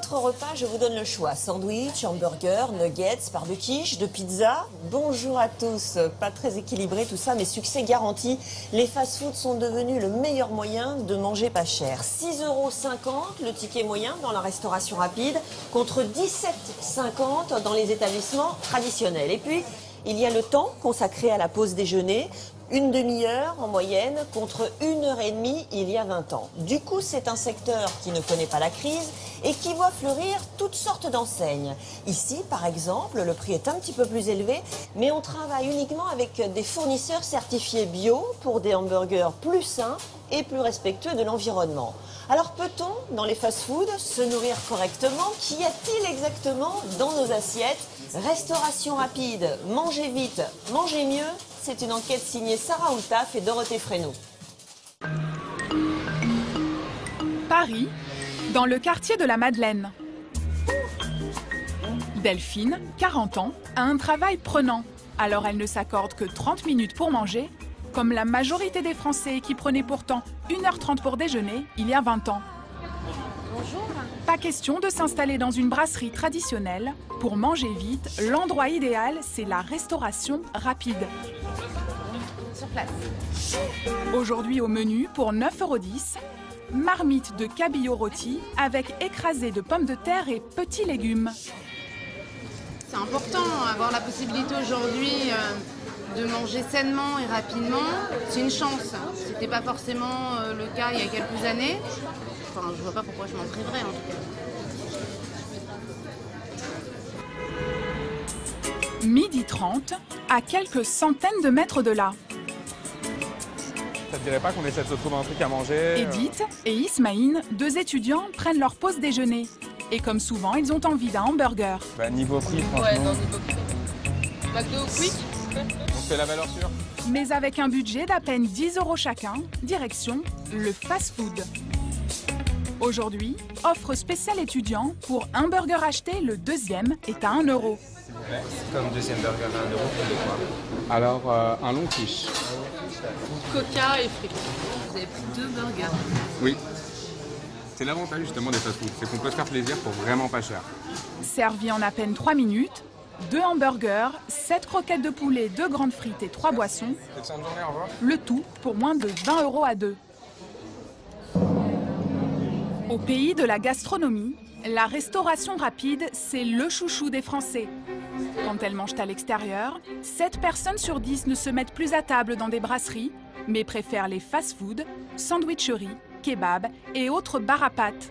votre repas, je vous donne le choix. Sandwich, hamburger, nuggets, part de quiche, de pizza. Bonjour à tous. Pas très équilibré tout ça, mais succès garanti. Les fast-foods sont devenus le meilleur moyen de manger pas cher. 6,50 € le ticket moyen dans la restauration rapide, contre 17,50 € dans les établissements traditionnels. Et puis, il y a le temps consacré à la pause déjeuner. Une demi-heure en moyenne contre 1h30 il y a 20 ans. Du coup, c'est un secteur qui ne connaît pas la crise et qui voit fleurir toutes sortes d'enseignes. Ici, par exemple, le prix est un petit peu plus élevé, mais on travaille uniquement avec des fournisseurs certifiés bio pour des hamburgers plus sains et plus respectueux de l'environnement. Alors peut-on, dans les fast-foods, se nourrir correctement? Qu'y a-t-il exactement dans nos assiettes? Restauration rapide, manger vite, manger mieux. C'est une enquête signée Sarah Oultaf et Dorothée Fresneau. Paris, dans le quartier de la Madeleine. Delphine, 40 ans, a un travail prenant. Alors elle ne s'accorde que 30 minutes pour manger, comme la majorité des Français qui prenaient pourtant 1h30 pour déjeuner il y a 20 ans. Bonjour. Pas question de s'installer dans une brasserie traditionnelle. Pour manger vite, l'endroit idéal, c'est la restauration rapide. Sur place. Aujourd'hui au menu, pour 9,10 €, marmite de cabillaud rôti avec écrasé de pommes de terre et petits légumes. C'est important, avoir la possibilité aujourd'hui de manger sainement et rapidement. C'est une chance. C'était pas forcément le cas il y a quelques années. Enfin, je vois pas pourquoi je m'en priverais en tout cas. 12h30, à quelques centaines de mètres de là. Ça te dirait pas qu'on essaie de se trouver un truc à manger? Edith et Ismaïn, deux étudiants, prennent leur pause déjeuner. Et comme souvent, ils ont envie d'un hamburger. Bah, niveau prix, franchement. Ouais, non, niveau prix. McDo Quick. On fait la valeur sûre. Mais avec un budget d'à peine 10 € chacun, direction le fast-food. Aujourd'hui, offre spéciale étudiant, pour un burger acheté, le deuxième est à 1 €. Comme deuxième burger à 1 €. Alors, un long quiche. Coca et frites. Vous avez pris 2 burgers. Oui. C'est l'avantage justement des fast-foods, c'est qu'on peut se faire plaisir pour vraiment pas cher. Servi en à peine 3 minutes, 2 hamburgers, 7 croquettes de poulet, 2 grandes frites et 3 boissons. Excellente journée, au revoir. Le tout pour moins de 20 € à deux. Au pays de la gastronomie, la restauration rapide, c'est le chouchou des Français. Quand elles mangent à l'extérieur, 7 personnes sur 10 ne se mettent plus à table dans des brasseries, mais préfèrent les fast-foods, sandwicheries, kebabs et autres bars à pâtes.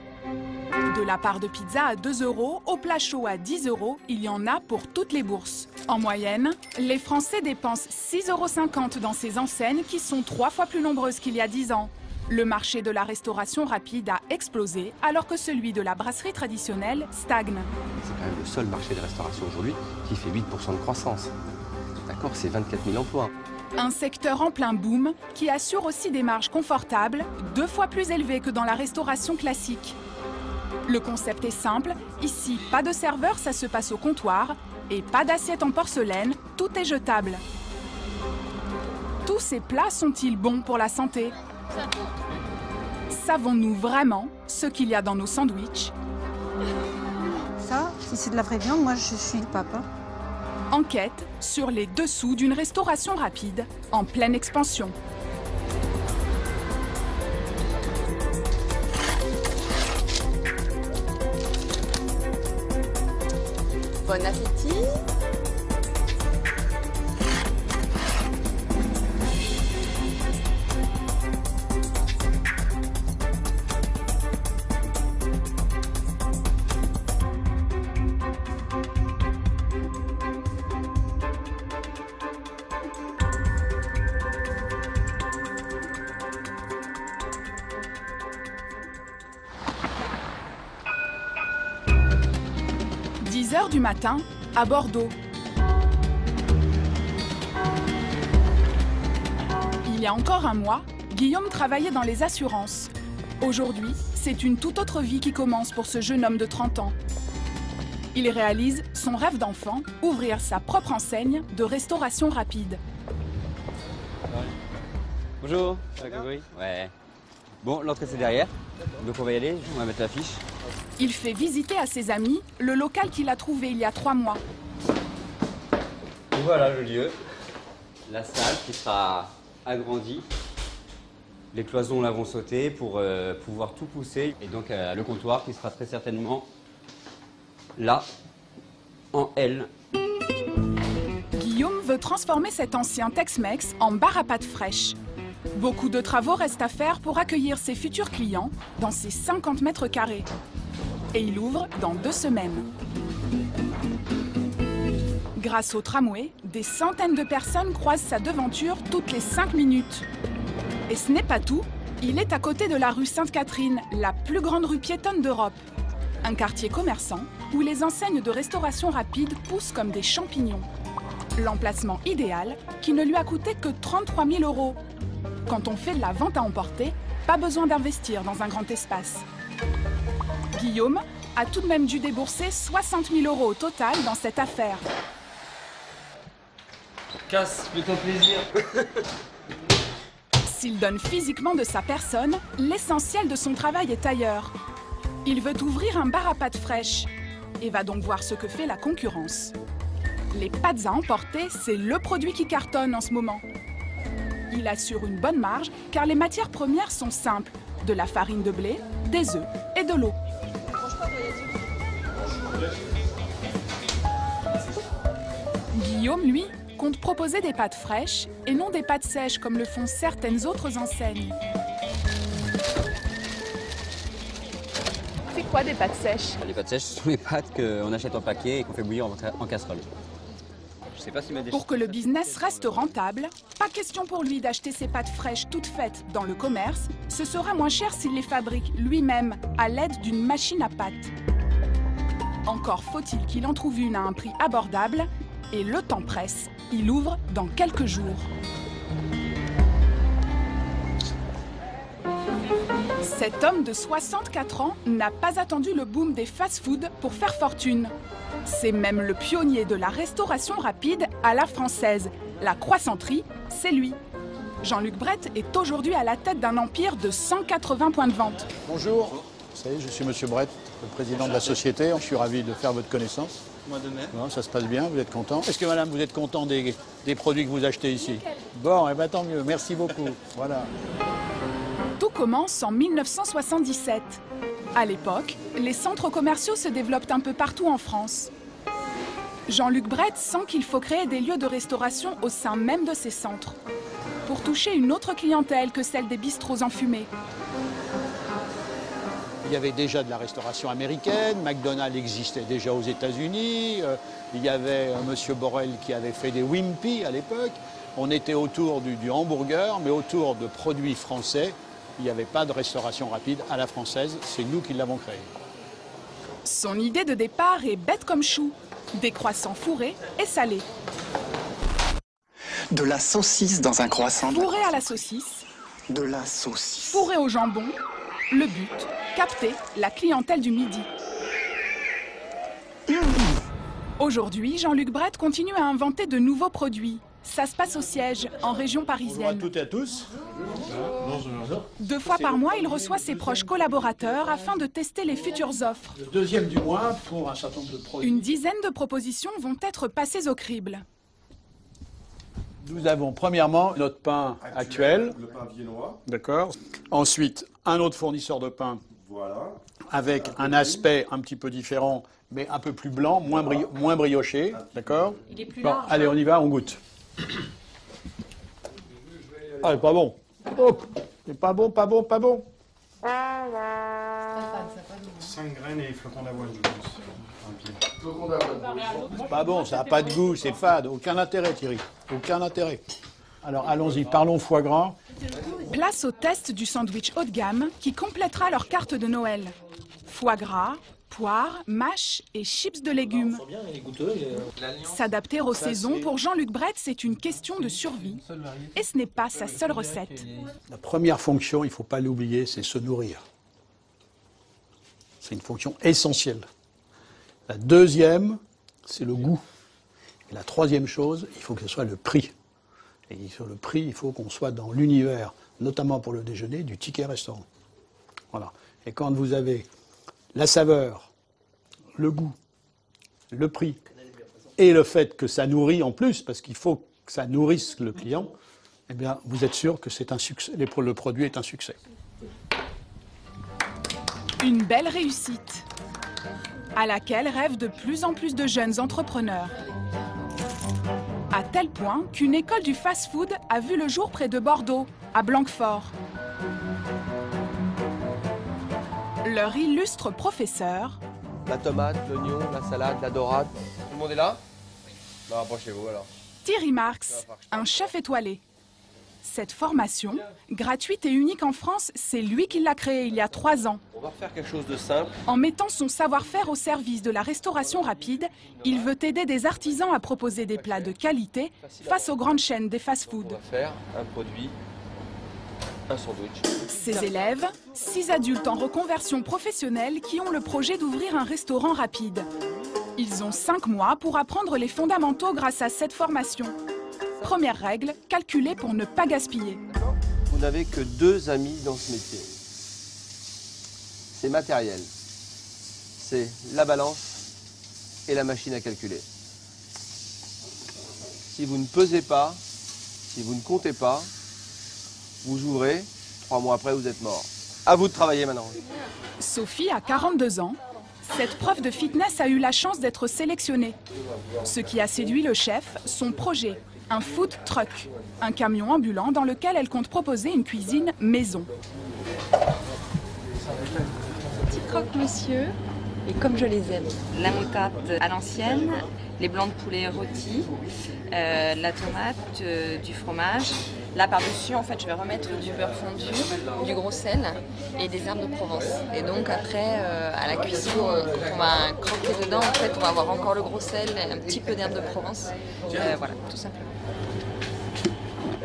De la part de pizza à 2 € au plat chaud à 10 €, il y en a pour toutes les bourses. En moyenne, les Français dépensent 6,50 € dans ces enseignes qui sont 3 fois plus nombreuses qu'il y a 10 ans. Le marché de la restauration rapide a explosé alors que celui de la brasserie traditionnelle stagne. C'est quand même le seul marché de restauration aujourd'hui qui fait 8% de croissance. D'accord, c'est 24 000 emplois. Un secteur en plein boom qui assure aussi des marges confortables, 2 fois plus élevées que dans la restauration classique. Le concept est simple, ici pas de serveur, ça se passe au comptoir, et pas d'assiette en porcelaine, tout est jetable. Tous ces plats sont-ils bons pour la santé ? Savons-nous vraiment ce qu'il y a dans nos sandwichs? Ça, si c'est de la vraie viande, moi je suis le pape. Hein. Enquête sur les dessous d'une restauration rapide en pleine expansion. Bon appétit. Du matin à Bordeaux. Il y a encore un mois, Guillaume travaillait dans les assurances. Aujourd'hui, c'est une toute autre vie qui commence pour ce jeune homme de 30 ans. Il réalise son rêve d'enfant, ouvrir sa propre enseigne de restauration rapide. Bonjour, ça va, Grégory? Ouais. Bon, l'entrée c'est derrière, donc on va y aller, on va mettre l'affiche. Il fait visiter à ses amis le local qu'il a trouvé il y a 3 mois. Voilà le lieu, la salle qui sera agrandie. Les cloisons là vont sauter pour pouvoir tout pousser. Et donc le comptoir qui sera très certainement là, en L. Guillaume veut transformer cet ancien Tex-Mex en bar à pâtes fraîches. Beaucoup de travaux restent à faire pour accueillir ses futurs clients dans ses 50 mètres carrés. Et il ouvre dans 2 semaines. Grâce au tramway, des centaines de personnes croisent sa devanture toutes les 5 minutes. Et ce n'est pas tout, il est à côté de la rue Sainte-Catherine, la plus grande rue piétonne d'Europe. Un quartier commerçant où les enseignes de restauration rapide poussent comme des champignons. L'emplacement idéal qui ne lui a coûté que 33 000 €. Quand on fait de la vente à emporter, pas besoin d'investir dans un grand espace. Guillaume a tout de même dû débourser 60 000 € au total dans cette affaire. Casse, fais-toi plaisir. S'il donne physiquement de sa personne, l'essentiel de son travail est ailleurs. Il veut ouvrir un bar à pâtes fraîches et va donc voir ce que fait la concurrence. Les pâtes à emporter, c'est le produit qui cartonne en ce moment. Il assure une bonne marge car les matières premières sont simples. De la farine de blé, des œufs et de l'eau. Guillaume, lui, compte proposer des pâtes fraîches et non des pâtes sèches comme le font certaines autres enseignes. C'est quoi des pâtes sèches? Les pâtes sèches, ce sont les pâtes qu'on achète en paquet et qu'on fait bouillir en casserole. Je sais pas si Pour que le business reste rentable, pas question pour lui d'acheter ses pâtes fraîches toutes faites dans le commerce. Ce sera moins cher s'il les fabrique lui-même à l'aide d'une machine à pâtes. Encore faut-il qu'il en trouve une à un prix abordable. Et le temps presse, il ouvre dans quelques jours. Cet homme de 64 ans n'a pas attendu le boom des fast-foods pour faire fortune. C'est même le pionnier de la restauration rapide à la française. La croissanterie, c'est lui. Jean-Luc Brett est aujourd'hui à la tête d'un empire de 180 points de vente. Bonjour, je suis Monsieur Brett, le président de la société. Je suis ravi de faire votre connaissance. Moi de même. Bon, ça se passe bien, vous êtes content. Est-ce que madame, vous êtes content des produits que vous achetez ici? Bon, eh ben, tant mieux, merci beaucoup. Voilà. Tout commence en 1977. À l'époque, les centres commerciaux se développent un peu partout en France. Jean-Luc Brett sent qu'il faut créer des lieux de restauration au sein même de ces centres, pour toucher une autre clientèle que celle des bistrots enfumés. Il y avait déjà de la restauration américaine, McDonald's existait déjà aux États-Unis, il y avait Monsieur Borel qui avait fait des Wimpy à l'époque. On était autour du hamburger, mais autour de produits français. Il n'y avait pas de restauration rapide à la française, c'est nous qui l'avons créé. Son idée de départ est bête comme chou, des croissants fourrés et salés. De la saucisse dans un croissant. Fourré à la saucisse. De la saucisse. Fourré au jambon. Le but, capter la clientèle du midi. Aujourd'hui, Jean-Luc Brett continue à inventer de nouveaux produits. Ça se passe au siège, en région parisienne. Bonjour à toutes et à tous. 2 fois par mois, il reçoit ses proches collaborateurs afin de tester les futures offres. Le deuxième du mois pour un certain nombre de produits. Une dizaine de propositions vont être passées au crible. Nous avons premièrement notre pain actuel. Le pain viennois. D'accord. Ensuite, un autre fournisseur de pain. Voilà. Avec un aspect un petit peu différent, mais un peu plus blanc, moins brioché. D'accord. Il est plus Bon, large. allez, on y va, on goûte. Ah, c'est pas bon. Hop. C'est pas bon, pas bon, pas bon. 5 graines et flocons d'avoine. C'est pas bon, ça n'a pas de goût, c'est fade. Aucun intérêt, Thierry. Aucun intérêt. Alors, allons-y, parlons foie gras. Place au test du sandwich haut de gamme qui complétera leur carte de Noël. Foie gras, poire, mâche et chips de légumes. S'adapter aux saisons, pour Jean-Luc Brett, c'est une question de survie. Et ce n'est pas sa seule recette. La première fonction, il ne faut pas l'oublier, c'est se nourrir. C'est une fonction essentielle. La deuxième, c'est le goût. Et la troisième chose, il faut que ce soit le prix. Et sur le prix, il faut qu'on soit dans l'univers notamment pour le déjeuner, du ticket restaurant. Voilà. Et quand vous avez la saveur, le goût, le prix et le fait que ça nourrit en plus, parce qu'il faut que ça nourrisse le client, eh bien, vous êtes sûr que c'est un succès, le produit est un succès. Une belle réussite, à laquelle rêvent de plus en plus de jeunes entrepreneurs. À tel point qu'une école du fast-food a vu le jour près de Bordeaux, à Blanquefort. Leur illustre professeur... La tomate, l'oignon, la salade, la dorade. Tout le monde est là? Bah, approchez-vous alors. Thierry Marx, un chef étoilé. Cette formation, gratuite et unique en France, c'est lui qui l'a créée il y a 3 ans. On va faire quelque chose de simple. En mettant son savoir-faire au service de la restauration rapide, il veut aider des artisans à proposer des plats de qualité face aux grandes chaînes des fast-food. On va faire un produit, un sandwich. Ses élèves, 6 adultes en reconversion professionnelle qui ont le projet d'ouvrir un restaurant rapide. Ils ont 5 mois pour apprendre les fondamentaux grâce à cette formation. Première règle, calculer pour ne pas gaspiller. Vous n'avez que 2 amis dans ce métier. C'est matériel. C'est la balance et la machine à calculer. Si vous ne pesez pas, si vous ne comptez pas, vous ouvrez, 3 mois après, vous êtes mort. À vous de travailler maintenant. Sophie a 42 ans. Cette prof de fitness a eu la chance d'être sélectionnée. Ce qui a séduit le chef, son projet, un food truck, un camion ambulant dans lequel elle compte proposer une cuisine maison. Petit croque-monsieur, et comme je les aime. La moutarde à l'ancienne, les blancs de poulet rôtis, la tomate, du fromage. Là, par-dessus, en fait, je vais remettre du beurre fondu, du gros sel et des herbes de Provence. Et donc, après, à la cuisson, quand on va croquer dedans, en fait, on va avoir encore le gros sel, un petit peu d'herbes de Provence. Voilà, tout simplement.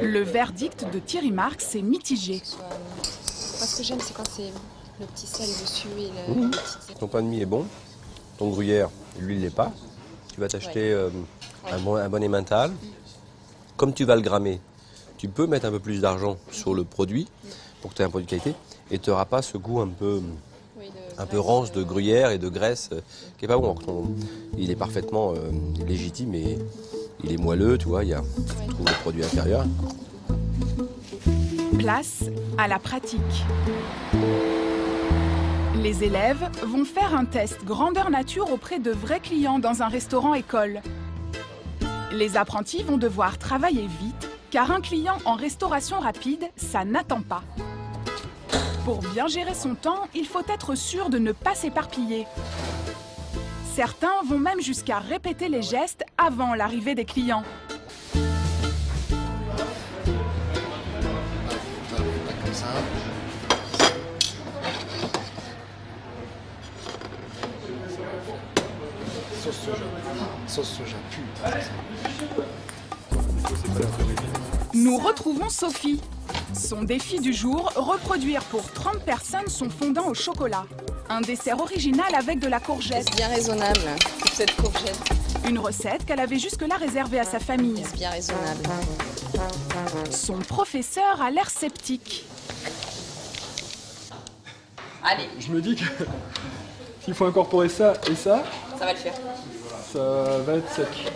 Le verdict de Thierry Marx est mitigé. Moi, ce que j'aime, c'est quand c'est le petit sel dessus et le petit... Ton pain de mie est bon, ton gruyère, lui, il l'est pas. Tu vas t'acheter un bon emmental. Comme tu vas le grammer, tu peux mettre un peu plus d'argent sur le produit pour que tu aies un produit de qualité et tu n'auras pas ce goût un peu rance de gruyère et de graisse qui n'est pas bon. Il est parfaitement légitime et il est moelleux, tu vois, tu trouves le produit intérieur. Place à la pratique. Les élèves vont faire un test grandeur nature auprès de vrais clients dans un restaurant-école. Les apprentis vont devoir travailler vite, car un client en restauration rapide, ça n'attend pas. Pour bien gérer son temps, il faut être sûr de ne pas s'éparpiller. Certains vont même jusqu'à répéter les gestes avant l'arrivée des clients. Comme ça. Sauce soja, putain. Nous retrouvons Sophie. Son défi du jour, reproduire pour 30 personnes son fondant au chocolat. Un dessert original avec de la courgette. C'est bien raisonnable, toute cette courgette. Une recette qu'elle avait jusque-là réservée à sa famille. C'est bien raisonnable. Son professeur a l'air sceptique. Allez. Je me dis que s'il faut incorporer ça et ça, ça va le faire. Ça va être sec.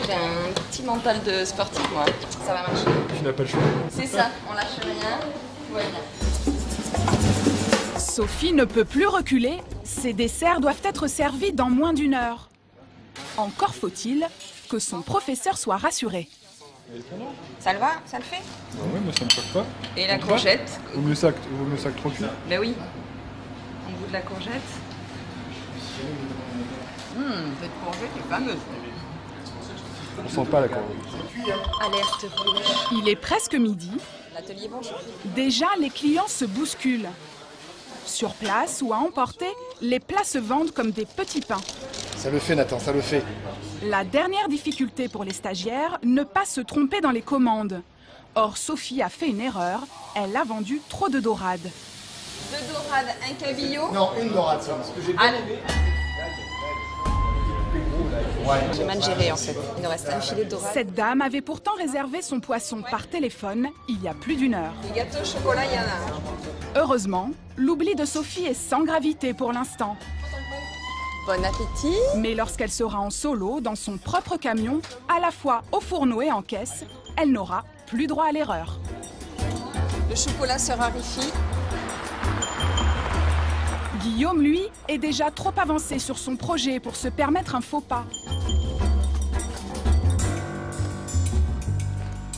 J'ai un petit mental de sportif, moi. Ça va marcher. Tu n'as pas le choix. C'est ça, on lâche rien, tout va bien. Sophie ne peut plus reculer. Ses desserts doivent être servis dans moins d'1 heure. Encore faut-il que son professeur soit rassuré. Ça le va? Ça le fait? Ah ouais, mais ça ne me choque pas. Et la courgette? Vaut mieux ça que trop cuit. Ben oui. Au goût de la courgette. Cette courgette est fameuse. On sent pas la courgette. Alerte rouge. Il est presque midi. L'atelier bonjour. Déjà, les clients se bousculent. Sur place ou à emporter, les plats se vendent comme des petits pains. Ça le fait, Nathan, ça le fait. La dernière difficulté pour les stagiaires, ne pas se tromper dans les commandes. Or, Sophie a fait une erreur. Elle a vendu trop de dorades. 2 dorades, un cabillaud? Non, une dorade, ça. Ce que j'ai bien aimé. J'ai mal géré en fait. Il nous reste un filet dorade. Cette dame avait pourtant réservé son poisson par téléphone il y a plus d'1 heure. Les gâteaux au chocolat, il y en a. Heureusement, l'oubli de Sophie est sans gravité pour l'instant. Bon appétit. Mais lorsqu'elle sera en solo, dans son propre camion, à la fois au fourneau et en caisse, elle n'aura plus droit à l'erreur. Le chocolat se raréfie. Guillaume, lui, est déjà trop avancé sur son projet pour se permettre un faux pas.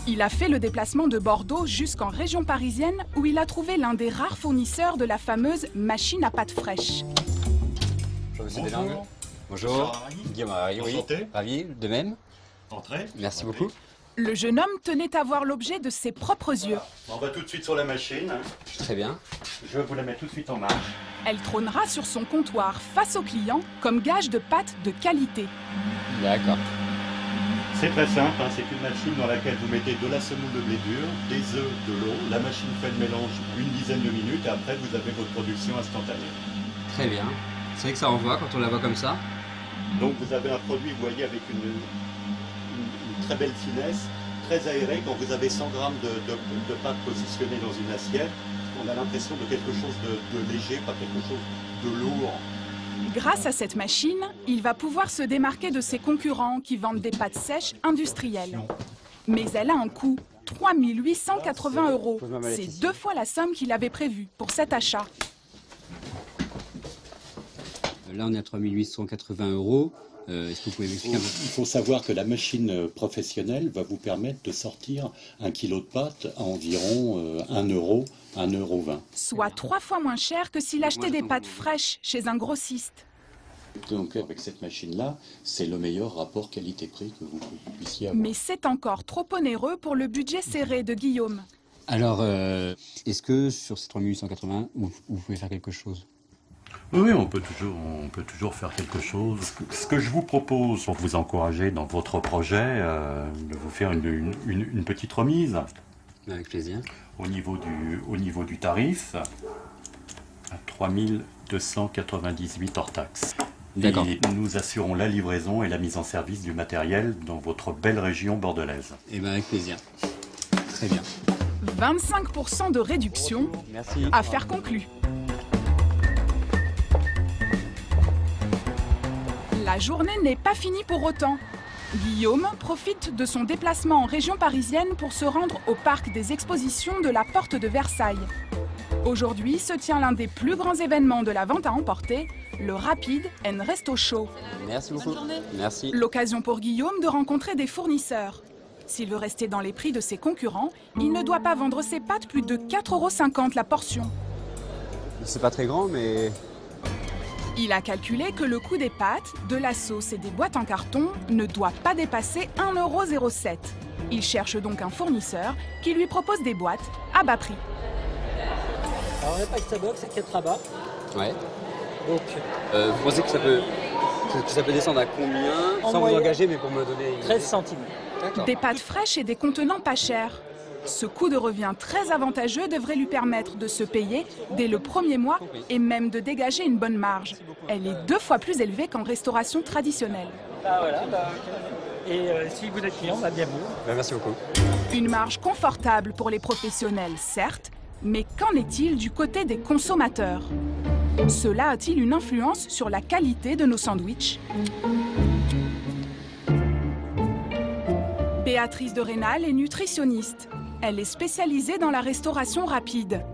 Il a fait le déplacement de Bordeaux jusqu'en région parisienne où il a trouvé l'un des rares fournisseurs de la fameuse machine à pâte fraîche. Bonjour, monsieur Delangue. Bonjour. Guillaume Harry, oui. Enchanté. Ravi, de même. Entrez. Merci beaucoup. Le jeune homme tenait à voir l'objet de ses propres yeux. On va tout de suite sur la machine. Très bien. Je vais vous la mettre tout de suite en marche. Elle trônera sur son comptoir face aux clients comme gage de pâtes de qualité. D'accord. C'est très simple, hein, c'est une machine dans laquelle vous mettez de la semoule de blé dur, des œufs, de l'eau. La machine fait le mélange une dizaine de minutes et après vous avez votre production instantanée. Très bien. C'est vrai que ça envoie quand on la voit comme ça. Donc vous avez un produit, vous voyez, avec une très belle finesse, très aéré. Quand vous avez 100 grammes de pâte positionnée dans une assiette, on a l'impression de quelque chose de léger, pas quelque chose de lourd. Grâce à cette machine, il va pouvoir se démarquer de ses concurrents qui vendent des pâtes sèches industrielles. Mais elle a un coût, 3 880 €. C'est 2 fois la somme qu'il avait prévue pour cet achat. Là, on est à 3 880 €. Est-ce que vous pouvez m'expliquer un peu? Il faut savoir que la machine professionnelle va vous permettre de sortir 1 kilo de pâte à environ 1 €, 1,20 €. Soit 3 fois moins cher que s'il achetait des pâtes fraîches chez un grossiste. Donc avec cette machine-là, c'est le meilleur rapport qualité-prix que vous puissiez avoir. Mais c'est encore trop onéreux pour le budget serré de Guillaume. Alors, est-ce que sur ces 3 880, vous pouvez faire quelque chose? Oui, on peut toujours faire quelque chose. Ce que je vous propose pour vous encourager dans votre projet, de vous faire une petite remise. Avec plaisir. Au niveau du tarif, à 3 298 hors taxe. D'accord. Et nous assurons la livraison et la mise en service du matériel dans votre belle région bordelaise. Eh bien, avec plaisir. Très bien. 25% de réduction. Merci. Affaire conclue. La journée n'est pas finie pour autant. Guillaume profite de son déplacement en région parisienne pour se rendre au parc des expositions de la Porte de Versailles. Aujourd'hui se tient l'un des plus grands événements de la vente à emporter, le Rapide & Resto Show. Merci beaucoup. Merci. L'occasion pour Guillaume de rencontrer des fournisseurs. S'il veut rester dans les prix de ses concurrents, il ne doit pas vendre ses pâtes plus de 4,50 € la portion. C'est pas très grand, mais... Il a calculé que le coût des pâtes, de la sauce et des boîtes en carton ne doit pas dépasser 1,07 €. Il cherche donc un fournisseur qui lui propose des boîtes à bas prix. Alors on n'a pas que ça box, c'est 4 rabats. Ouais. Donc, vous pensez que ça peut descendre à combien? Sans vous engager, mais pour me donner... 13 centimes. Des pâtes fraîches et des contenants pas chers. Ce coût de revient très avantageux devrait lui permettre de se payer dès le premier mois et même de dégager une bonne marge. Elle est 2 fois plus élevée qu'en restauration traditionnelle. Et si vous êtes client, bien vous. Merci beaucoup. Une marge confortable pour les professionnels, certes, mais qu'en est-il du côté des consommateurs? Cela a-t-il une influence sur la qualité de nos sandwichs? Béatrice de Rénal est nutritionniste. Elle est spécialisée dans la restauration rapide.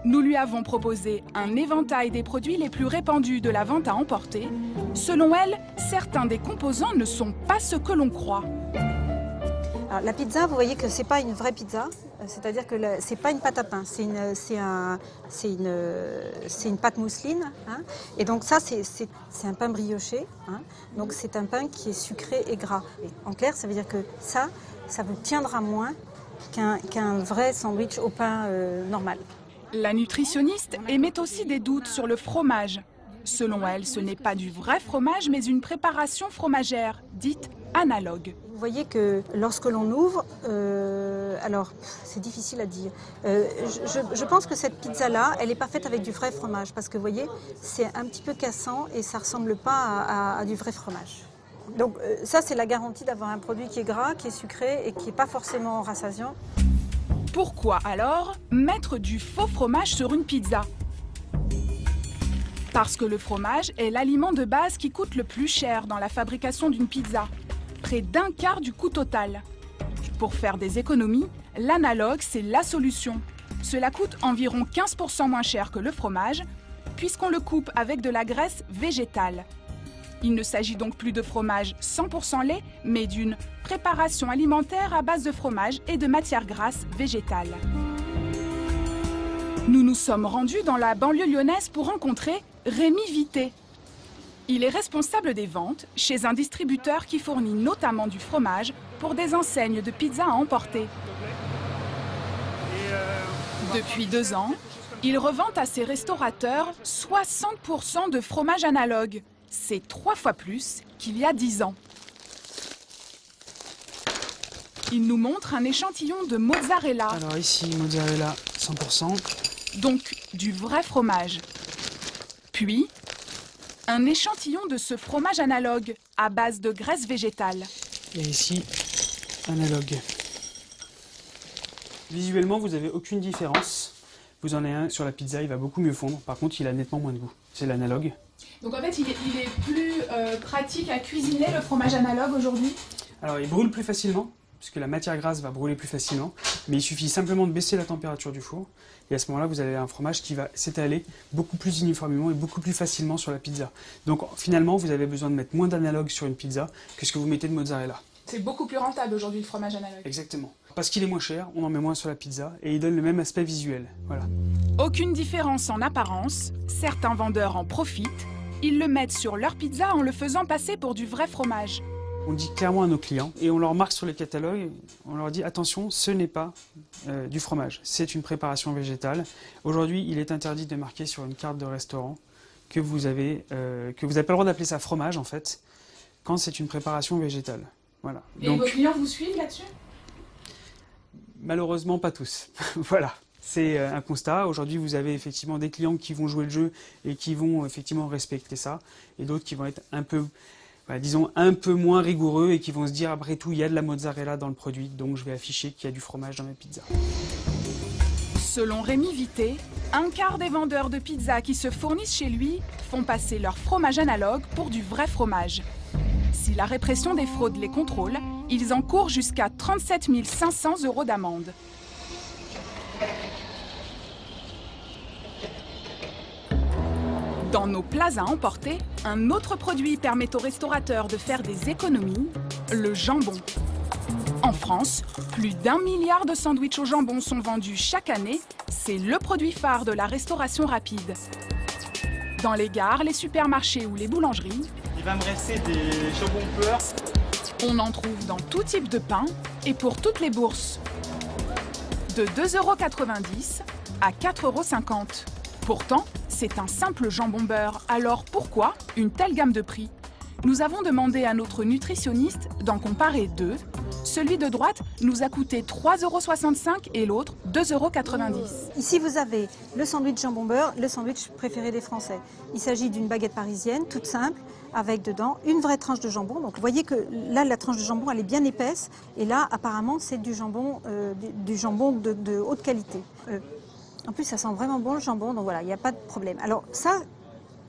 Nous lui avons proposé un éventail des produits les plus répandus de la vente à emporter. Selon elle, certains des composants ne sont pas ce que l'on croit. Alors, la pizza, vous voyez que c'est pas une vraie pizza, c'est-à-dire que c'est pas une pâte à pain, c'est une pâte mousseline. Hein, et donc ça, c'est un pain brioché. Hein, donc c'est un pain qui est sucré et gras. Et en clair, ça veut dire que ça vous tiendra moins qu'un vrai sandwich au pain normal. La nutritionniste émet aussi des doutes sur le fromage. Selon elle, ce n'est pas du vrai fromage, mais une préparation fromagère, dite analogue. Vous voyez que lorsque l'on ouvre, alors c'est difficile à dire. Je pense que cette pizza-là, elle n'est pas faite avec du vrai fromage, parce que vous voyez, c'est un petit peu cassant et ça ne ressemble pas à du vrai fromage. Donc ça, c'est la garantie d'avoir un produit qui est gras, qui est sucré et qui n'est pas forcément rassasiant. Pourquoi alors mettre du faux fromage sur une pizza? Parce que le fromage est l'aliment de base qui coûte le plus cher dans la fabrication d'une pizza, près d'un quart du coût total. Pour faire des économies, l'analogue, c'est la solution. Cela coûte environ 15% moins cher que le fromage, puisqu'on le coupe avec de la graisse végétale. Il ne s'agit donc plus de fromage 100% lait, mais d'une préparation alimentaire à base de fromage et de matières grasses végétales. Nous nous sommes rendus dans la banlieue lyonnaise pour rencontrer Rémi Vité. Il est responsable des ventes chez un distributeur qui fournit notamment du fromage pour des enseignes de pizza à emporter. Depuis 2 ans, il revend à ses restaurateurs 60% de fromage analogue. C'est 3 fois plus qu'il y a 10 ans. Il nous montre un échantillon de mozzarella. Alors ici, mozzarella 100%. Donc du vrai fromage. Puis, un échantillon de ce fromage analogue à base de graisse végétale. Et ici, analogue. Visuellement, vous n'avez aucune différence. Vous en avez un sur la pizza, il va beaucoup mieux fondre. Par contre, il a nettement moins de goût. C'est l'analogue. Donc en fait, il est plus pratique à cuisiner, le fromage analogue, aujourd'hui? Alors, il brûle plus facilement, puisque la matière grasse va brûler plus facilement. Mais il suffit simplement de baisser la température du four. Et à ce moment-là, vous avez un fromage qui va s'étaler beaucoup plus uniformément et beaucoup plus facilement sur la pizza. Donc finalement, vous avez besoin de mettre moins d'analogue sur une pizza que ce que vous mettez de mozzarella. C'est beaucoup plus rentable aujourd'hui, le fromage analogue. Exactement. Parce qu'il est moins cher, on en met moins sur la pizza et il donne le même aspect visuel. Voilà. Aucune différence en apparence. Certains vendeurs en profitent. Ils le mettent sur leur pizza en le faisant passer pour du vrai fromage. On dit clairement à nos clients et on leur marque sur les catalogues, on leur dit attention, ce n'est pas du fromage, c'est une préparation végétale. Aujourd'hui, il est interdit de marquer sur une carte de restaurant que vous n'avez pas le droit d'appeler ça fromage en fait, quand c'est une préparation végétale. Voilà. Et donc, vos clients vous suivent là-dessus? Malheureusement, pas tous. Voilà. C'est un constat. Aujourd'hui, vous avez effectivement des clients qui vont jouer le jeu et qui vont effectivement respecter ça, et d'autres qui vont être un peu, disons, un peu moins rigoureux et qui vont se dire après tout, il y a de la mozzarella dans le produit, donc je vais afficher qu'il y a du fromage dans mes pizzas. Selon Rémi Vité, un quart des vendeurs de pizza qui se fournissent chez lui font passer leur fromage analogue pour du vrai fromage. Si la répression des fraudes les contrôle, ils encourent jusqu'à 37 500 € d'amende. Dans nos plats à emporter, un autre produit permet aux restaurateurs de faire des économies, le jambon. En France, plus d'1 milliard de sandwichs au jambon sont vendus chaque année. C'est le produit phare de la restauration rapide. Dans les gares, les supermarchés ou les boulangeries, il va me rester des jambons beurre. On en trouve dans tout type de pain et pour toutes les bourses. De 2,90 € à 4,50 €. Pourtant, c'est un simple jambon beurre. Alors pourquoi une telle gamme de prix? Nous avons demandé à notre nutritionniste d'en comparer deux. Celui de droite nous a coûté 3,65 € et l'autre 2,90 €. Ici, vous avez le sandwich jambon beurre, le sandwich préféré des Français. Il s'agit d'une baguette parisienne, toute simple, avec dedans une vraie tranche de jambon. Donc vous voyez que là, la tranche de jambon, elle est bien épaisse. Et là, apparemment, c'est du jambon de haute qualité. En plus, ça sent vraiment bon le jambon, donc voilà, il n'y a pas de problème. Alors ça,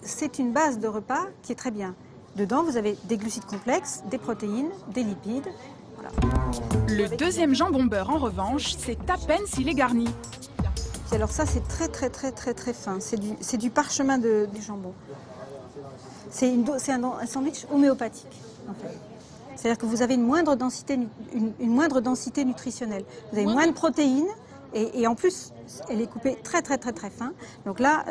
c'est une base de repas qui est très bien. Dedans, vous avez des glucides complexes, des protéines, des lipides. Voilà. Le deuxième jambon beurre, en revanche, c'est à peine s'il est garni. Alors ça, c'est très fin. C'est du parchemin du jambon. C'est un sandwich homéopathique, en fait. C'est-à-dire que vous avez une moindre densité nutritionnelle. Vous avez moins de protéines. Et en plus, elle est coupée très fin. Donc là,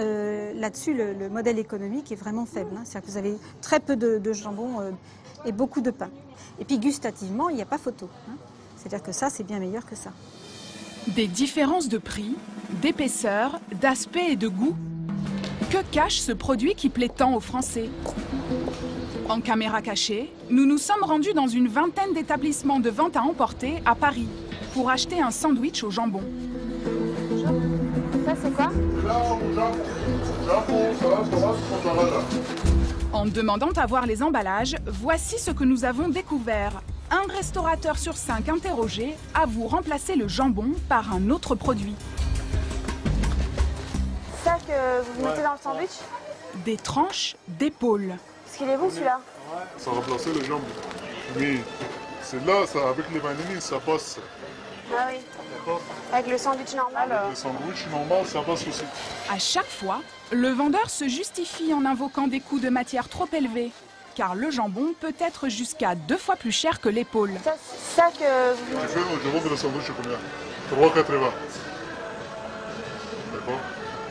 là-dessus, le modèle économique est vraiment faible. Hein. C'est-à-dire que vous avez très peu de jambon et beaucoup de pain. Et puis gustativement, il n'y a pas photo. Hein. C'est-à-dire que ça, c'est bien meilleur que ça. Des différences de prix, d'épaisseur, d'aspect et de goût. Que cache ce produit qui plaît tant aux Français? En caméra cachée, nous nous sommes rendus dans une vingtaine d'établissements de vente à emporter à Paris pour acheter un sandwich au jambon. Ça, c'est quoi? En En demandant à voir les emballages, voici ce que nous avons découvert. Un restaurateur sur 5 interrogés avoue remplacer le jambon par un autre produit. Ça que vous mettez dans le sandwich? Des tranches d'épaule. Est-ce qu'il est bon celui-là? Ça remplaçait le jambon. Mais là, ça, avec les vanilles, ça passe. Ah oui. Avec le sandwich normal? Avec le sandwich normal, ça passe aussi. À chaque fois, le vendeur se justifie en invoquant des coûts de matière trop élevés. Car le jambon peut être jusqu'à 2 fois plus cher que l'épaule. Ça que vous... Je vends le sandwich combien? 3,80. D'accord.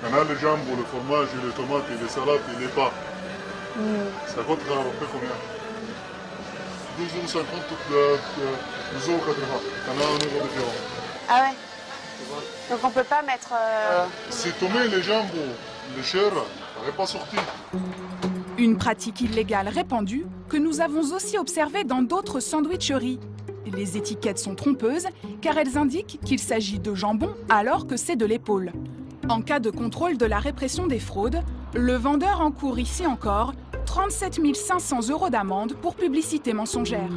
Maintenant, le jambon, le fromage, les tomates, les salades et les pâtes. Ça coûte à peu près combien? 12,50 €, 12,80 €. On a 1 € de différence. Ah ouais. Donc on peut pas mettre... Si tu mets les jambons, les chairs, ça n'est pas sorti. Une pratique illégale répandue que nous avons aussi observée dans d'autres sandwicheries. Les étiquettes sont trompeuses car elles indiquent qu'il s'agit de jambon alors que c'est de l'épaule. En cas de contrôle de la répression des fraudes, le vendeur encourt ici encore 37 500 € d'amende pour publicité mensongère.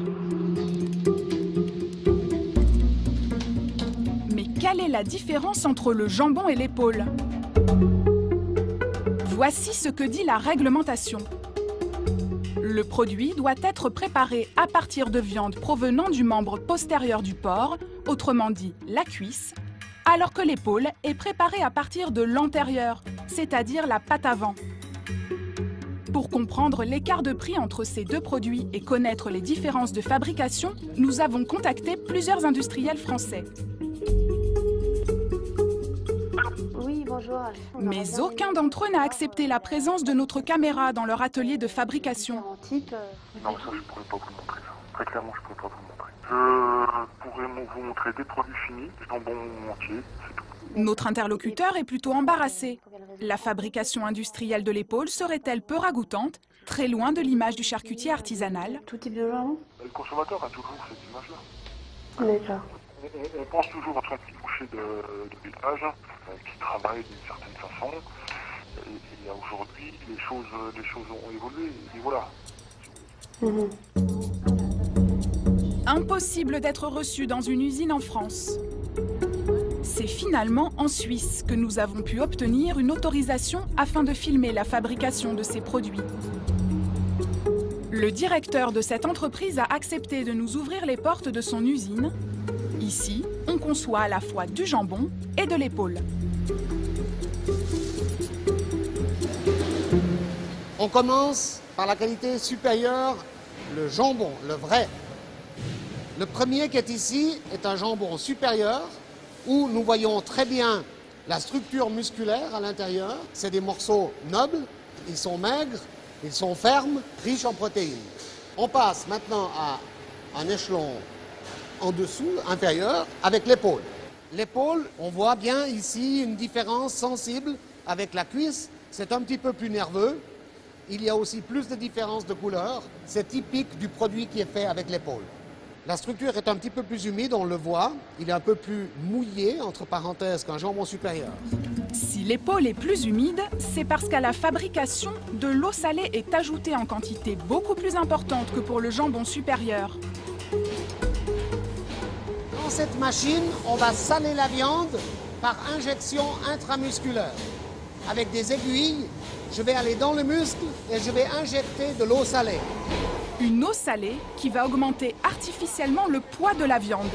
Mais quelle est la différence entre le jambon et l'épaule ? Voici ce que dit la réglementation. Le produit doit être préparé à partir de viande provenant du membre postérieur du porc, autrement dit la cuisse, alors que l'épaule est préparée à partir de l'antérieur, c'est-à-dire la patte avant. Pour comprendre l'écart de prix entre ces deux produits et connaître les différences de fabrication, nous avons contacté plusieurs industriels français. Oui, bonjour. Mais aucun d'entre eux n'a accepté la présence de notre caméra dans leur atelier de fabrication. Non, ça, je ne pourrais pas vous le montrer. Ça. Très clairement, je ne pourrais pas vous le montrer. Je pourrais vous montrer des produits finis, du jambon entier, c'est tout. Notre interlocuteur est plutôt embarrassé. La fabrication industrielle de l'épaule serait-elle peu ragoûtante, très loin de l'image du charcutier artisanal? Tout type de jambon? Le consommateur a toujours cette image-là. D'accord. On pense toujours à son petit boucher de village qui travaille d'une certaine façon. Et aujourd'hui, les choses ont évolué. Et voilà. Impossible d'être reçu dans une usine en France. C'est finalement en Suisse que nous avons pu obtenir une autorisation afin de filmer la fabrication de ces produits. Le directeur de cette entreprise a accepté de nous ouvrir les portes de son usine. Ici, on conçoit à la fois du jambon et de l'épaule. On commence par la qualité supérieure, le jambon, le vrai. Le premier qui est ici est un jambon supérieur où nous voyons très bien la structure musculaire à l'intérieur. C'est des morceaux nobles, ils sont maigres, ils sont fermes, riches en protéines. On passe maintenant à un échelon en dessous, inférieur, avec l'épaule. L'épaule, on voit bien ici une différence sensible avec la cuisse. C'est un petit peu plus nerveux. Il y a aussi plus de différence de couleur. C'est typique du produit qui est fait avec l'épaule. La structure est un petit peu plus humide, on le voit. Il est un peu plus mouillé, entre parenthèses, qu'un jambon supérieur. Si l'épaule est plus humide, c'est parce qu'à la fabrication, de l'eau salée est ajoutée en quantité beaucoup plus importante que pour le jambon supérieur. Dans cette machine, on va saler la viande par injection intramusculaire. Avec des aiguilles, je vais aller dans le muscle et je vais injecter de l'eau salée. Une eau salée qui va augmenter artificiellement le poids de la viande.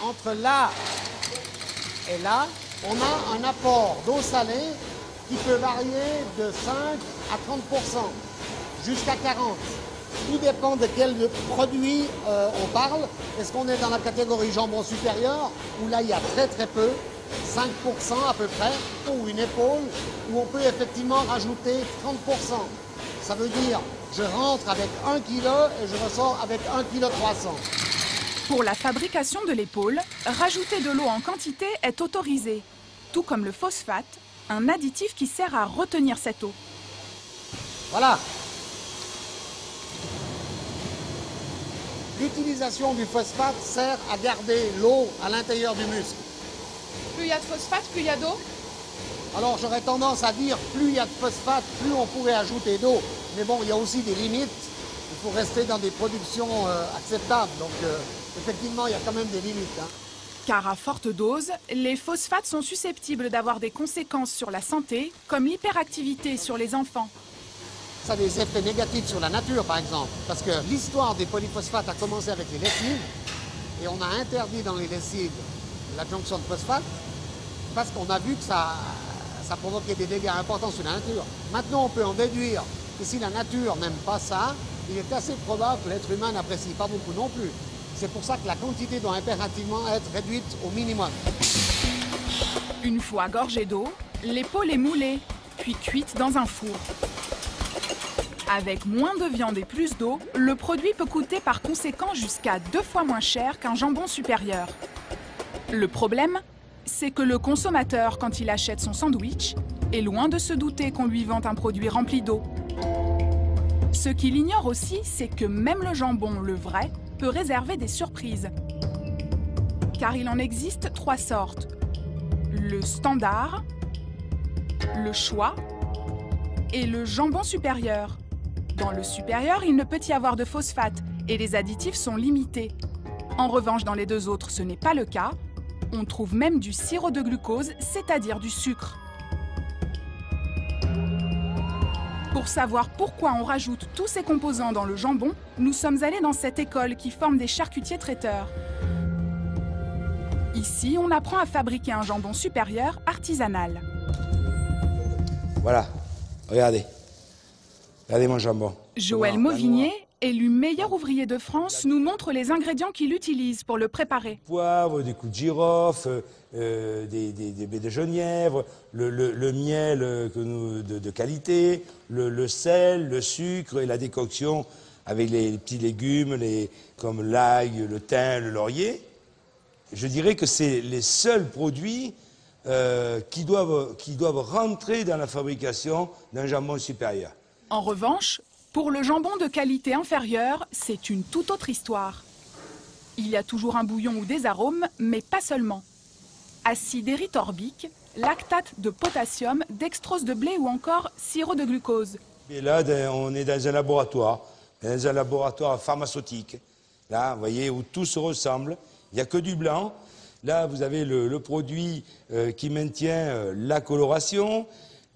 Entre là et là, on a un apport d'eau salée qui peut varier de 5 à 30%, jusqu'à 40%. Tout dépend de quel produit on parle. Est-ce qu'on est dans la catégorie jambon supérieur, où là il y a très très peu, 5% à peu près, ou une épaule, où on peut effectivement rajouter 30%. Ça veut dire, je rentre avec 1 kg et je ressors avec 1,3 kg. Pour la fabrication de l'épaule, rajouter de l'eau en quantité est autorisé, tout comme le phosphate, un additif qui sert à retenir cette eau. Voilà. L'utilisation du phosphate sert à garder l'eau à l'intérieur du muscle. Plus il y a de phosphate, plus il y a d'eau? Alors j'aurais tendance à dire, plus il y a de phosphate, plus on pourrait ajouter d'eau. Mais bon, il y a aussi des limites. Il faut rester dans des productions acceptables. Donc effectivement, il y a quand même des limites. Hein. Car à forte dose, les phosphates sont susceptibles d'avoir des conséquences sur la santé, comme l'hyperactivité sur les enfants. Ça a des effets négatifs sur la nature, par exemple. Parce que l'histoire des polyphosphates a commencé avec les lessives. Et on a interdit dans les lessives l'adjonction de phosphate parce qu'on a vu que ça provoquait des dégâts importants sur la nature. Maintenant, on peut en déduire que si la nature n'aime pas ça, il est assez probable que l'être humain n'apprécie pas beaucoup non plus. C'est pour ça que la quantité doit impérativement être réduite au minimum. Une fois gorgée d'eau, l'épaule est moulée, puis cuite dans un four. Avec moins de viande et plus d'eau, le produit peut coûter par conséquent jusqu'à 2 fois moins cher qu'un jambon supérieur. Le problème, c'est que le consommateur, quand il achète son sandwich, est loin de se douter qu'on lui vend un produit rempli d'eau. Ce qu'il ignore aussi, c'est que même le jambon, le vrai, peut réserver des surprises. Car il en existe 3 sortes. Le standard, le choix et le jambon supérieur. Dans le supérieur, il ne peut y avoir de phosphate et les additifs sont limités. En revanche, dans les 2 autres, ce n'est pas le cas. On trouve même du sirop de glucose, c'est-à-dire du sucre. Pour savoir pourquoi on rajoute tous ces composants dans le jambon, nous sommes allés dans cette école qui forme des charcutiers traiteurs. Ici, on apprend à fabriquer un jambon supérieur artisanal. Voilà, regardez. Regardez mon jambon. Joël Mauvigné, élu meilleur ouvrier de France, nous montre les ingrédients qu'il utilise pour le préparer. Poivre, des coups de girofle, des baies de genièvre, le miel de qualité, le sel, le sucre et la décoction avec les petits légumes comme l'ail, le thym, le laurier. Je dirais que c'est les seuls produits qui doivent rentrer dans la fabrication d'un jambon supérieur. En revanche, pour le jambon de qualité inférieure, c'est une toute autre histoire. Il y a toujours un bouillon ou des arômes, mais pas seulement. Acide érythorbique, lactate de potassium, dextrose de blé ou encore sirop de glucose. Et là, on est dans un laboratoire pharmaceutique. Là, vous voyez, où tout se ressemble. Il n'y a que du blanc. Là, vous avez le produit qui maintient la coloration.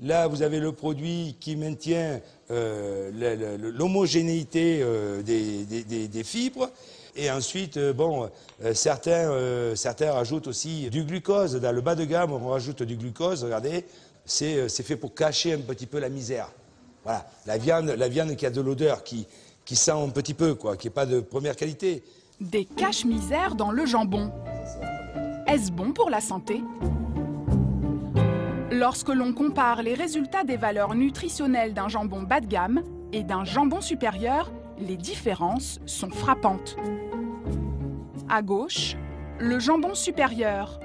Là, vous avez le produit qui maintient l'homogénéité des fibres. Et ensuite, certains rajoutent aussi du glucose. Dans le bas de gamme, on rajoute du glucose. Regardez, c'est fait pour cacher un petit peu la misère. Voilà, la viande qui a de l'odeur, qui sent un petit peu, quoi, qui n'est pas de première qualité. Des cache-misères dans le jambon. Est-ce bon pour la santé ? Lorsque l'on compare les résultats des valeurs nutritionnelles d'un jambon bas de gamme et d'un jambon supérieur, les différences sont frappantes. À gauche, le jambon supérieur.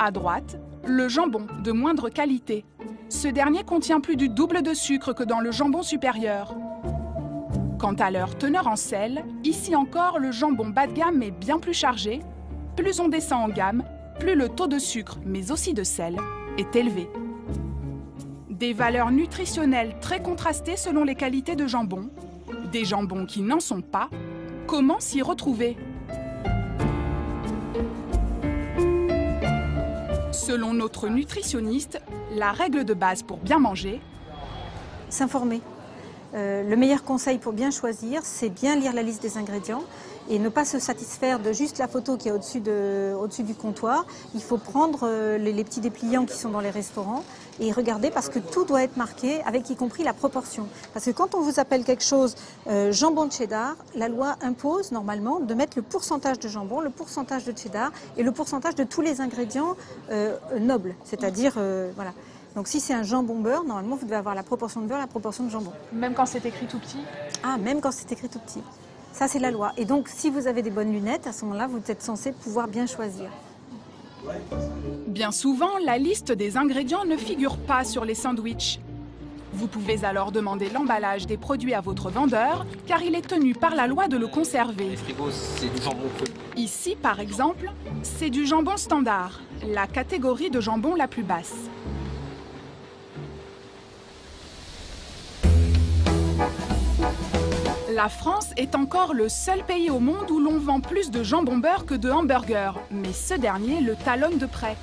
À droite, le jambon de moindre qualité. Ce dernier contient plus du double de sucre que dans le jambon supérieur. Quant à leur teneur en sel, ici encore, le jambon bas de gamme est bien plus chargé. Plus on descend en gamme, plus le taux de sucre, mais aussi de sel, est élevé. Des valeurs nutritionnelles très contrastées selon les qualités de jambon. Des jambons qui n'en sont pas. Comment s'y retrouver ? Selon notre nutritionniste, la règle de base pour bien manger, s'informer. Le meilleur conseil pour bien choisir, c'est bien lire la liste des ingrédients et ne pas se satisfaire de juste la photo qui est au-dessus du comptoir. Il faut prendre les petits dépliants qui sont dans les restaurants et regarder parce que tout doit être marqué, avec y compris la proportion. Parce que quand on vous appelle quelque chose jambon de cheddar, la loi impose normalement de mettre le pourcentage de jambon, le pourcentage de cheddar et le pourcentage de tous les ingrédients nobles, c'est-à-dire voilà. Donc si c'est un jambon beurre, normalement vous devez avoir la proportion de beurre, la proportion de jambon. même quand c'est écrit tout petit. Ah, même quand c'est écrit tout petit. Ça c'est la loi. Et donc si vous avez des bonnes lunettes, à ce moment-là, vous êtes censé pouvoir bien choisir. Bien souvent, la liste des ingrédients ne figure pas sur les sandwichs. Vous pouvez alors demander l'emballage des produits à votre vendeur, car il est tenu par la loi de le conserver. Les frigos, c'est du jambon cru. Ici, par exemple, c'est du jambon standard, la catégorie de jambon la plus basse. La France est encore le seul pays au monde où l'on vend plus de jambon beurre que de hamburgers, mais ce dernier le talonne de près.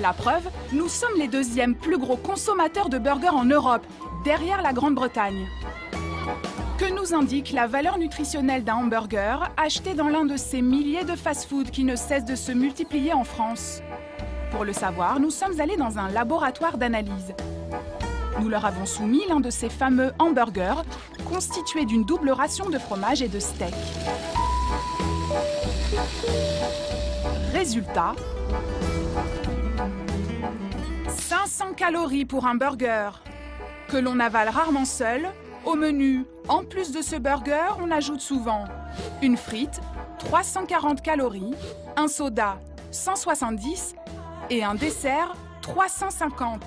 La preuve, nous sommes les deuxièmes plus gros consommateurs de burgers en Europe, derrière la Grande-Bretagne. Que nous indique la valeur nutritionnelle d'un hamburger acheté dans l'un de ces milliers de fast-food qui ne cessent de se multiplier en France? Pour le savoir, nous sommes allés dans un laboratoire d'analyse. Nous leur avons soumis l'un de ces fameux hamburgers constitué d'une double ration de fromage et de steak. Résultat, 500 calories pour un burger, que l'on avale rarement seul. Au menu, en plus de ce burger, on ajoute souvent une frite, 340 calories, un soda, 170 et un dessert, 350.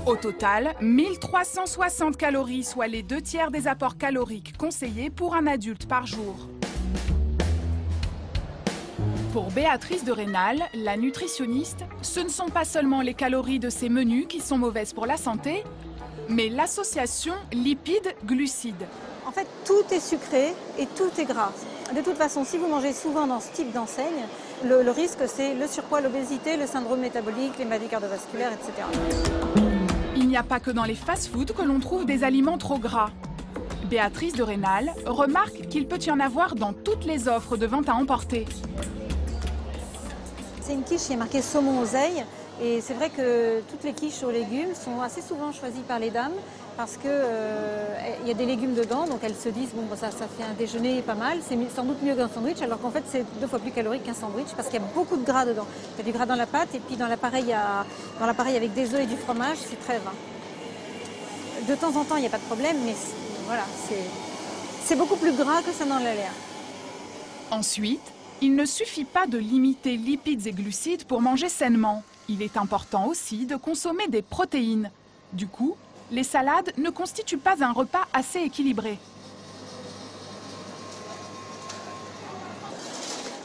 Au total, 1360 calories, soit les 2/3 des apports caloriques conseillés pour un adulte par jour. Pour Béatrice de Rênal, la nutritionniste, ce ne sont pas seulement les calories de ces menus qui sont mauvaises pour la santé, mais l'association lipides-glucides. En fait, tout est sucré et tout est gras. De toute façon, si vous mangez souvent dans ce type d'enseigne, le risque, c'est le surpoids, l'obésité, le syndrome métabolique, les maladies cardiovasculaires, etc. Il n'y a pas que dans les fast-foods que l'on trouve des aliments trop gras. Béatrice de Rênal remarque qu'il peut y en avoir dans toutes les offres de vente à emporter. C'est une quiche qui est marquée saumon oseille. Et c'est vrai que toutes les quiches aux légumes sont assez souvent choisies par les dames parce qu'il y a des légumes dedans, donc elles se disent bon, ça fait un déjeuner pas mal, c'est sans doute mieux qu'un sandwich, alors qu'en fait c'est 2 fois plus calorique qu'un sandwich parce qu'il y a beaucoup de gras dedans. Il y a du gras dans la pâte et puis dans l'appareil avec des œufs et du fromage, c'est très gras. De temps en temps, il n'y a pas de problème, mais voilà, c'est beaucoup plus gras que ça n'en a l'air. Ensuite, il ne suffit pas de limiter lipides et glucides pour manger sainement. Il est important aussi de consommer des protéines. Du coup, les salades ne constituent pas un repas assez équilibré.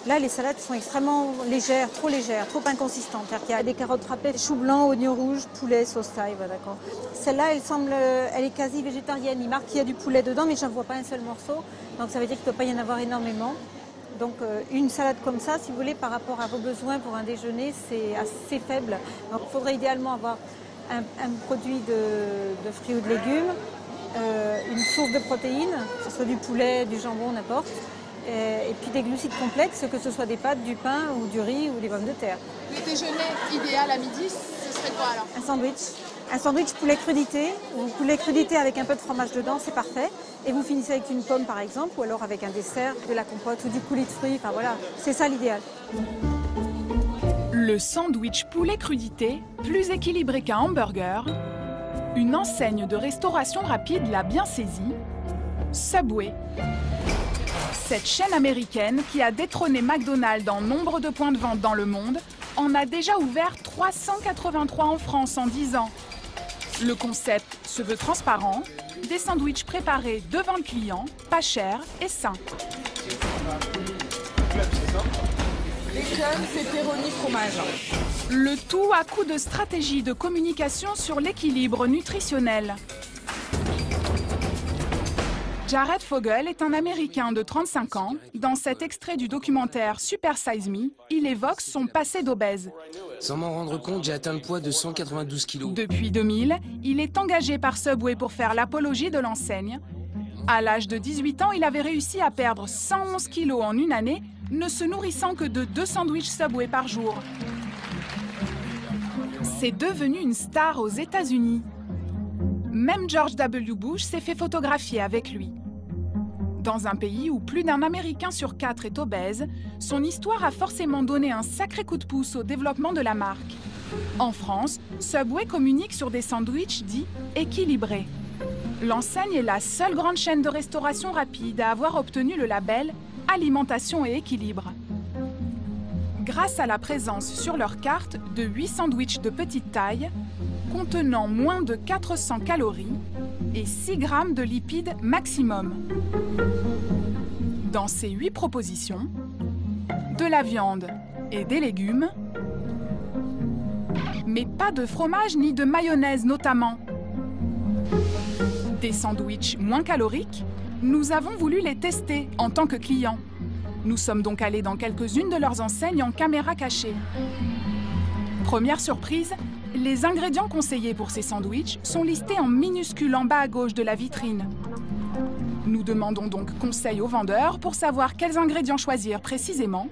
Là, les salades sont extrêmement légères, trop inconsistantes. Il y a des carottes râpées, choux blancs, oignons rouges, poulet, sauce thaï, voilà, d'accord. Celle-là, elle est quasi végétarienne. Il marque qu'il y a du poulet dedans, mais je ne vois pas un seul morceau. Donc ça veut dire qu'il ne peut pas y en avoir énormément. Donc une salade comme ça, si vous voulez, par rapport à vos besoins pour un déjeuner, c'est assez faible. Donc il faudrait idéalement avoir un produit de fruits ou de légumes, une source de protéines, que ce soit du poulet, du jambon, n'importe, et puis des glucides complexes, que ce soit des pâtes, du pain ou du riz ou des pommes de terre. Le déjeuner idéal à midi, ce serait quoi alors? Un sandwich. Un sandwich poulet crudité, ou poulet crudité avec un peu de fromage dedans, c'est parfait. Et vous finissez avec une pomme par exemple, ou alors avec un dessert, de la compote ou du coulis de fruits, enfin voilà, c'est ça l'idéal. Le sandwich poulet crudité, plus équilibré qu'un hamburger, une enseigne de restauration rapide l'a bien saisi, Subway. Cette chaîne américaine, qui a détrôné McDonald's dans nombre de points de vente dans le monde, en a déjà ouvert 383 en France en 10 ans. Le concept se veut transparent, des sandwichs préparés devant le client, pas chers et sains. Bacon, pepperoni, fromage. Le tout à coup de stratégie de communication sur l'équilibre nutritionnel. Jared Fogle est un Américain de 35 ans. Dans cet extrait du documentaire Super Size Me, il évoque son passé d'obèse. Sans m'en rendre compte, j'ai atteint le poids de 192 kilos. Depuis 2000, il est engagé par Subway pour faire l'apologie de l'enseigne. À l'âge de 18 ans, il avait réussi à perdre 111 kilos en une année, ne se nourrissant que de 2 sandwichs Subway par jour. C'est devenu une star aux États-Unis. Même George W. Bush s'est fait photographier avec lui. Dans un pays où plus d'un Américain sur 4 est obèse, son histoire a forcément donné un sacré coup de pouce au développement de la marque. En France, Subway communique sur des sandwichs dits équilibrés. L'enseigne est la seule grande chaîne de restauration rapide à avoir obtenu le label Alimentation et équilibre. Grâce à la présence sur leur carte de 8 sandwichs de petite taille, contenant moins de 400 calories et 6 grammes de lipides maximum. Dans ces 8 propositions, de la viande et des légumes, mais pas de fromage ni de mayonnaise notamment. Des sandwichs moins caloriques Nous avons voulu les tester en tant que clients. Nous sommes donc allés dans quelques-unes de leurs enseignes en caméra cachée. Première surprise, les ingrédients conseillés pour ces sandwichs sont listés en minuscules en bas à gauche de la vitrine. Nous demandons donc conseil aux vendeurs pour savoir quels ingrédients choisir précisément.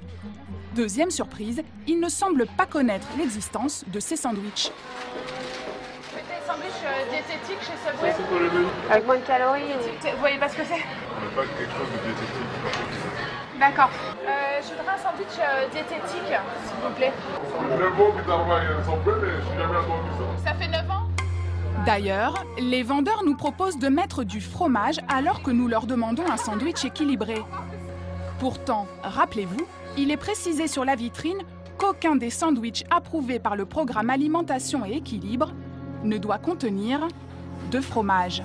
Deuxième surprise, ils ne semblent pas connaître l'existence de ces sandwichs. Des sandwichs diététiques chez Subway. C'est pour le menu. Avec moins de calories. Vous voyez pas ce que c'est? On n'a pas quelque chose de diététique. D'accord. Je voudrais un sandwich diététique, s'il vous plaît. J'aime beaucoup que tu as un Subway, mais je n'ai jamais entendu ça. Ça fait 9 ans? D'ailleurs, les vendeurs nous proposent de mettre du fromage alors que nous leur demandons un sandwich équilibré. Pourtant, rappelez-vous, il est précisé sur la vitrine qu'aucun des sandwichs approuvés par le programme Alimentation et Équilibre ne doit contenir de fromage.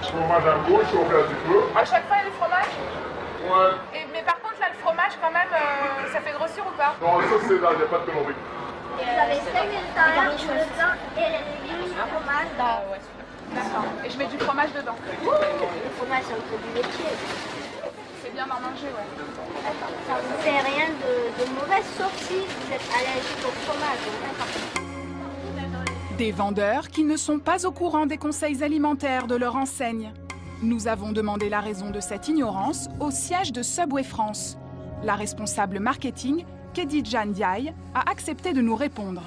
Fromage à gauche, on fait un petit peu. À chaque fois, il y a du fromage? Ouais. Mais par contre, là, le fromage, quand même, ça fait grossir ou pas? Non, ça c'est là, il n'y a pas de calories. Vous avez 5 intérieurs, le pain et les légumes, le fromage. Ah ouais. D'accord. Et je mets du fromage dedans. Le fromage, c'est un produit laitier. C'est bien d'en manger, ouais. Ça ne vous fait rien de mauvais, sauf si vous êtes allergique au fromage. Des vendeurs qui ne sont pas au courant des conseils alimentaires de leur enseigne. Nous avons demandé la raison de cette ignorance au siège de Subway France. La responsable marketing, Khedija Ndiaye, a accepté de nous répondre.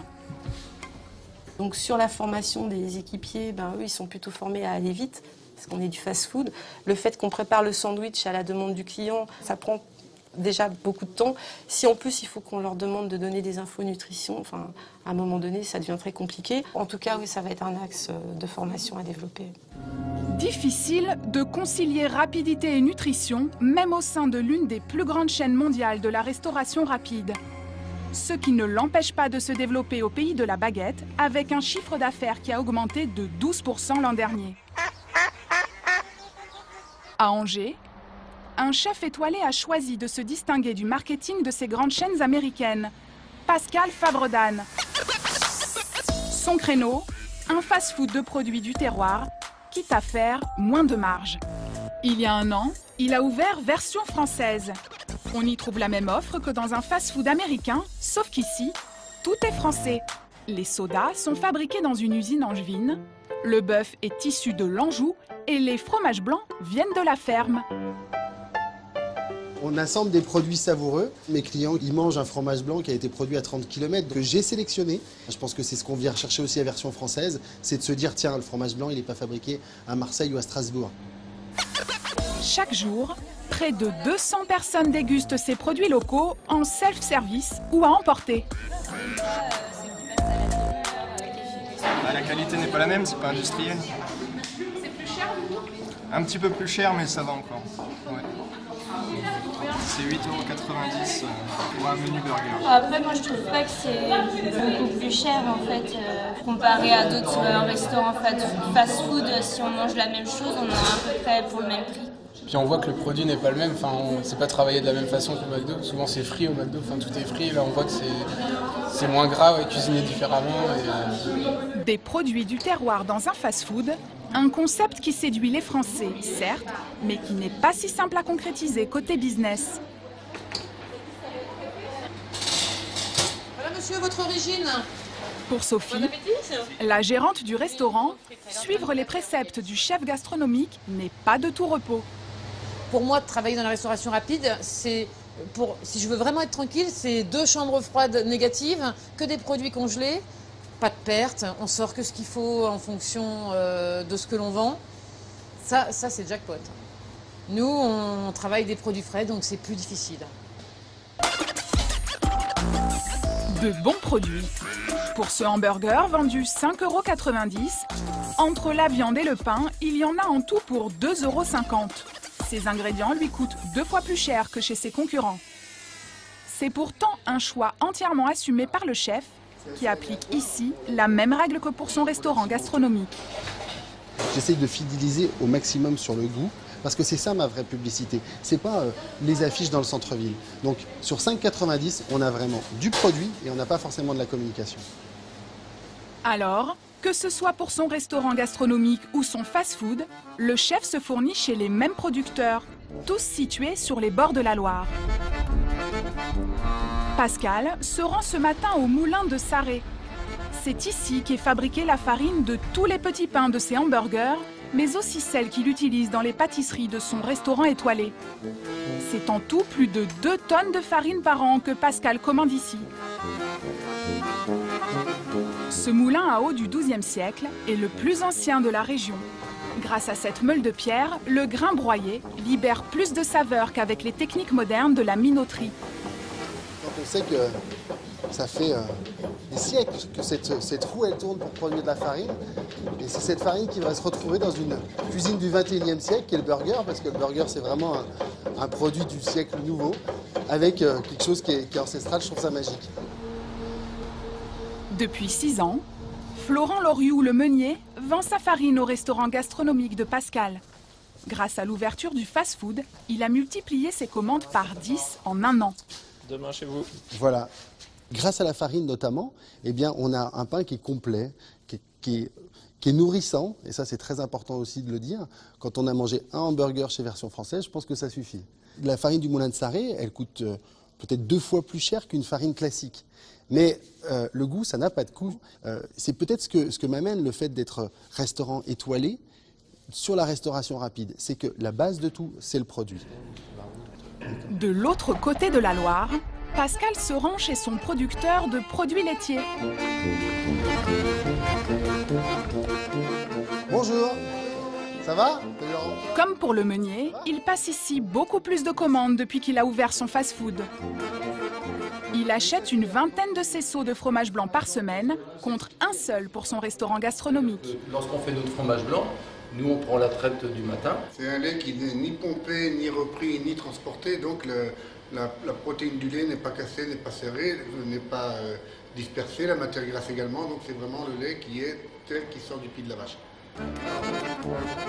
Donc sur la formation des équipiers, eux ils sont plutôt formés à aller vite, parce qu'on est du fast-food. Le fait qu'on prépare le sandwich à la demande du client, ça prend déjà beaucoup de temps. Si en plus il faut qu'on leur demande de donner des infos nutrition, à un moment donné ça devient très compliqué. En tout cas oui, ça va être un axe de formation à développer. Difficile de concilier rapidité et nutrition, même au sein de l'une des plus grandes chaînes mondiales de la restauration rapide. Ce qui ne l'empêche pas de se développer au pays de la baguette, avec un chiffre d'affaires qui a augmenté de 12% l'an dernier. À Angers, un chef étoilé a choisi de se distinguer du marketing de ces grandes chaînes américaines. Pascal Favredan. Son créneau, un fast-food de produits du terroir, quitte à faire moins de marge. Il y a un an, il a ouvert version française. On y trouve la même offre que dans un fast-food américain, sauf qu'ici, tout est français. Les sodas sont fabriqués dans une usine angevine, le bœuf est issu de l'Anjou et les fromages blancs viennent de la ferme. On assemble des produits savoureux. Mes clients, ils mangent un fromage blanc qui a été produit à 30 km, que j'ai sélectionné. Je pense que c'est ce qu'on vient rechercher aussi à version française, c'est de se dire, tiens, le fromage blanc, il n'est pas fabriqué à Marseille ou à Strasbourg. Chaque jour, près de 200 personnes dégustent ces produits locaux en self-service ou à emporter. La qualité n'est pas la même, c'est pas industriel. C'est plus cher du coup? Un petit peu plus cher, mais ça va encore. Ouais. C'est 8,90 € pour un menu burger. Après, moi, je trouve pas que c'est beaucoup plus cher, en fait, comparé à d'autres restaurants fast-food. Si on mange la même chose, on a à peu près pour le même prix. Puis on voit que le produit n'est pas le même, c'est pas travaillé de la même façon qu'au McDo. Souvent c'est frit au McDo, tout est frit. Là on voit que c'est moins gras et cuisiné différemment. Des produits du terroir dans un fast-food, un concept qui séduit les Français, certes, mais qui n'est pas si simple à concrétiser côté business. Voilà monsieur, votre origine. Pour Sophie, la gérante du restaurant, suivre les préceptes du chef gastronomique n'est pas de tout repos. Pour moi, travailler dans la restauration rapide, si je veux vraiment être tranquille, c'est 2 chambres froides négatives, que des produits congelés, pas de perte, on sort que ce qu'il faut en fonction de ce que l'on vend. Ça c'est jackpot. Nous, on travaille des produits frais, donc c'est plus difficile. De bons produits. Pour ce hamburger vendu 5,90 €, entre la viande et le pain, il y en a en tout pour 2,50 €. Ces ingrédients lui coûtent 2 fois plus cher que chez ses concurrents. C'est pourtant un choix entièrement assumé par le chef, qui applique ici la même règle que pour son restaurant gastronomique. J'essaye de fidéliser au maximum sur le goût, parce que c'est ça ma vraie publicité. C'est pas les affiches dans le centre-ville. Donc sur 5,90 €, on a vraiment du produit et on n'a pas forcément de la communication. Alors, que ce soit pour son restaurant gastronomique ou son fast-food, le chef se fournit chez les mêmes producteurs, tous situés sur les bords de la Loire. Pascal se rend ce matin au moulin de Sarré. C'est ici qu'est fabriquée la farine de tous les petits pains de ses hamburgers, mais aussi celle qu'il utilise dans les pâtisseries de son restaurant étoilé. C'est en tout plus de 2 tonnes de farine par an que Pascal commande ici. Ce moulin à eau du XIIe siècle est le plus ancien de la région. Grâce à cette meule de pierre, le grain broyé libère plus de saveur qu'avec les techniques modernes de la minoterie. Quand on sait que ça fait des siècles que cette roue elle tourne pour produire de la farine, et c'est cette farine qui va se retrouver dans une cuisine du XXIe siècle qui est le burger, parce que le burger c'est vraiment un produit du siècle nouveau, avec quelque chose qui est ancestral, je trouve ça magique. Depuis 6 ans, Florent Loriou le meunier vend sa farine au restaurant gastronomique de Pascal. Grâce à l'ouverture du fast-food, il a multiplié ses commandes par 10 en 1 an. Demain chez vous. Voilà. Grâce à la farine notamment, eh bien, on a un pain qui est complet, qui est nourrissant, et ça c'est très important aussi de le dire. Quand on a mangé un hamburger chez Version Française, je pense que ça suffit. La farine du moulin de Sarré, elle coûte peut-être 2 fois plus cher qu'une farine classique. Mais le goût, ça n'a pas de coût. C'est peut-être ce que m'amène le fait d'être restaurant étoilé sur la restauration rapide. C'est que la base de tout, c'est le produit. De l'autre côté de la Loire, Pascal se rend chez son producteur de produits laitiers. Bonjour, ça va? Comme pour le meunier, il passe ici beaucoup plus de commandes depuis qu'il a ouvert son fast-food. Il achète une vingtaine de ces seaux de fromage blanc par semaine, contre un seul pour son restaurant gastronomique. Lorsqu'on fait notre fromage blanc, nous on prend la traite du matin. C'est un lait qui n'est ni pompé, ni repris, ni transporté, donc la protéine du lait n'est pas cassée, n'est pas serrée, n'est pas dispersée, la matière grasse également, donc c'est vraiment le lait qui est tel qui sort du pied de la vache.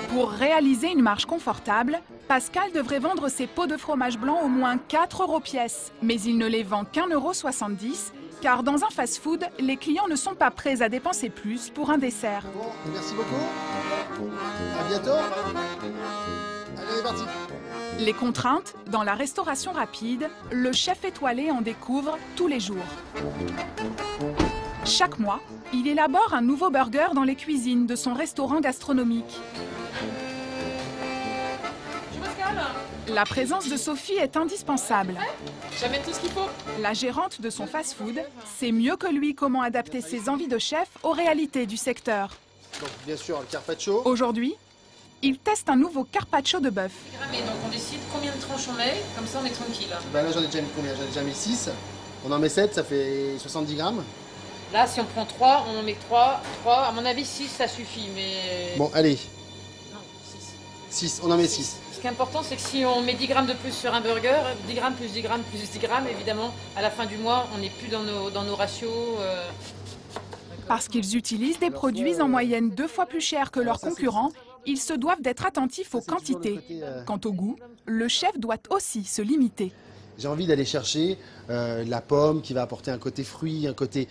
Pour réaliser une marge confortable, Pascal devrait vendre ses pots de fromage blanc au moins 4 € pièce. Mais il ne les vend qu'1,70 €, car dans un fast-food, les clients ne sont pas prêts à dépenser plus pour un dessert. Bon, merci beaucoup. À bientôt. Allez, c'est parti. Les contraintes, dans la restauration rapide, le chef étoilé en découvre tous les jours. Chaque mois, il élabore un nouveau burger dans les cuisines de son restaurant gastronomique. La présence de Sophie est indispensable. J'amène tout ce qu'il faut. La gérante de son fast-food sait mieux que lui comment adapter ses envies de chef aux réalités du secteur. Donc, bien sûr, le carpaccio. Aujourd'hui, il teste un nouveau carpaccio de bœuf. Donc on décide combien de tranches on met, comme ça on est tranquille. Ben là, j'en ai déjà mis combien? J'en ai déjà mis 6. On en met 7, ça fait 70 grammes. Là, si on prend 3, on en met 3. À mon avis, 6, ça suffit, mais... Bon, allez. Non, 6. 6, on en met 6. Ce qui est important, c'est que si on met 10 grammes de plus sur un burger, 10 grammes plus 10 grammes plus 10 grammes, évidemment, à la fin du mois, on n'est plus dans nos ratios. Parce qu'ils utilisent des produits en moyenne 2 fois plus chers que leurs concurrents, ils se doivent d'être attentifs aux quantités. Quant au goût, le chef doit aussi se limiter. J'ai envie d'aller chercher la pomme qui va apporter un côté fruit, un côté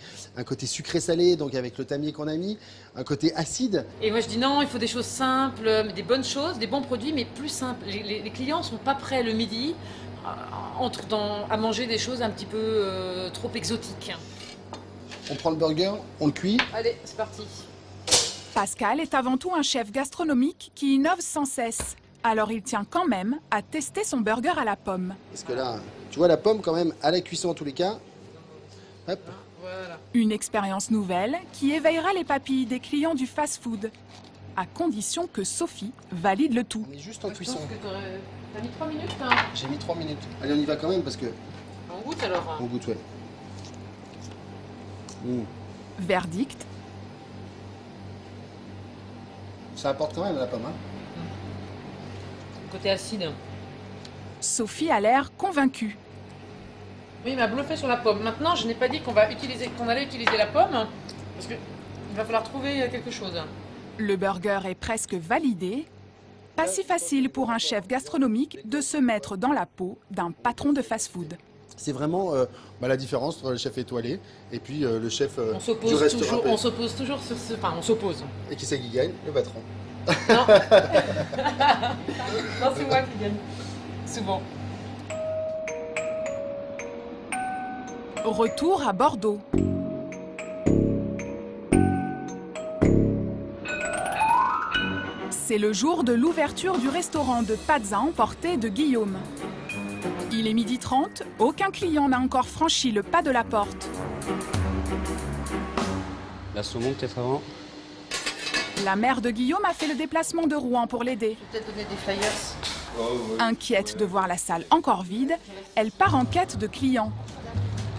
sucré-salé, donc avec le tamier qu'on a mis, un côté acide. Et moi je dis non, il faut des choses simples, des bonnes choses, des bons produits, mais plus simples. Les clients ne sont pas prêts le midi à manger des choses un petit peu trop exotiques. On prend le burger, on le cuit. Allez, c'est parti. Pascal est avant tout un chef gastronomique qui innove sans cesse. Alors il tient quand même à tester son burger à la pomme. Parce que là, tu vois la pomme quand même à la cuisson en tous les cas. Hop. Voilà. Une expérience nouvelle qui éveillera les papilles des clients du fast-food, à condition que Sophie valide le tout. On est juste en cuisson. T'as mis 3 minutes hein? J'ai mis 3 minutes. Allez, on y va quand même parce que... On goûte alors. On goûte, ouais. Verdict. Ça apporte quand même la pomme, hein. Côté acide. Sophie a l'air convaincue. Oui, il m'a bluffé sur la pomme. Maintenant, je n'ai pas dit qu'on allait utiliser la pomme, parce qu'il va falloir trouver quelque chose. Le burger est presque validé. Pas si facile pour un chef gastronomique de se mettre dans la peau d'un patron de fast-food. C'est vraiment la différence entre le chef étoilé et puis le chef du restaurant. On s'oppose toujours sur ce... Enfin, on s'oppose. Et qui c'est qui gagne? Le patron. Non, non c'est moi qui gagne. Souvent. Retour à Bordeaux. C'est le jour de l'ouverture du restaurant de pâtes à emporter de Guillaume. Il est 12h30, aucun client n'a encore franchi le pas de la porte. La saumon peut-être avant. La mère de Guillaume a fait le déplacement de Rouen pour l'aider. Je vais peut-être donner des flyers. Inquiète de voir la salle encore vide, elle part en quête de clients.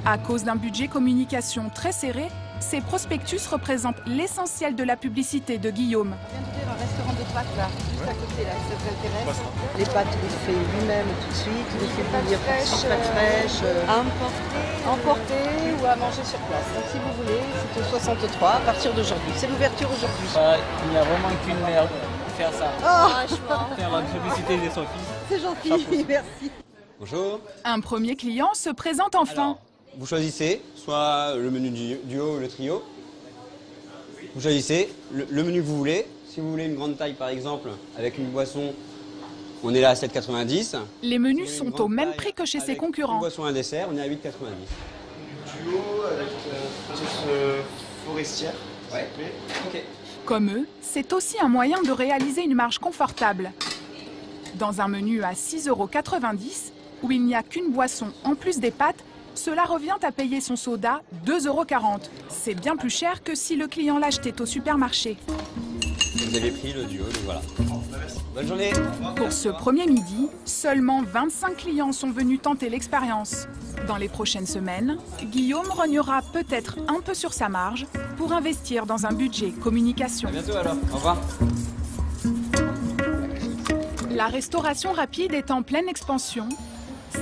À cause d'un budget communication très serré, ces prospectus représentent l'essentiel de la publicité de Guillaume. Je viens d'ouvrir un restaurant de pâtes là, juste à côté là, ça vous intéresse? Les pâtes, il les fait lui-même tout de suite, il les fait bouillir pâtes fraîches, à emporter ou à manger sur place. Donc si vous voulez, c'est au 63 à partir d'aujourd'hui. C'est l'ouverture aujourd'hui. Il n'y a vraiment qu'une mère pour faire ça. Faire la publicité de son fils. C'est gentil, merci. Bonjour. Un premier client se présente enfin. Vous choisissez soit le menu duo ou le trio. Vous choisissez le menu que vous voulez. Si vous voulez une grande taille par exemple, avec une boisson, on est là à 7,90. Les menus sont au même prix que chez ses concurrents. Une boisson et un dessert, on est à 8,90. Duo avec sauce forestière. Ouais. Ok. Comme eux, c'est aussi un moyen de réaliser une marge confortable. Dans un menu à 6,90 €, où il n'y a qu'une boisson en plus des pâtes, cela revient à payer son soda 2,40 €. C'est bien plus cher que si le client l'achetait au supermarché. Vous avez pris le duo, donc voilà. Bonne journée. Pour ce premier midi, seulement 25 clients sont venus tenter l'expérience. Dans les prochaines semaines, Guillaume rognera peut-être un peu sur sa marge pour investir dans un budget communication. À bientôt alors. Au revoir. La restauration rapide est en pleine expansion,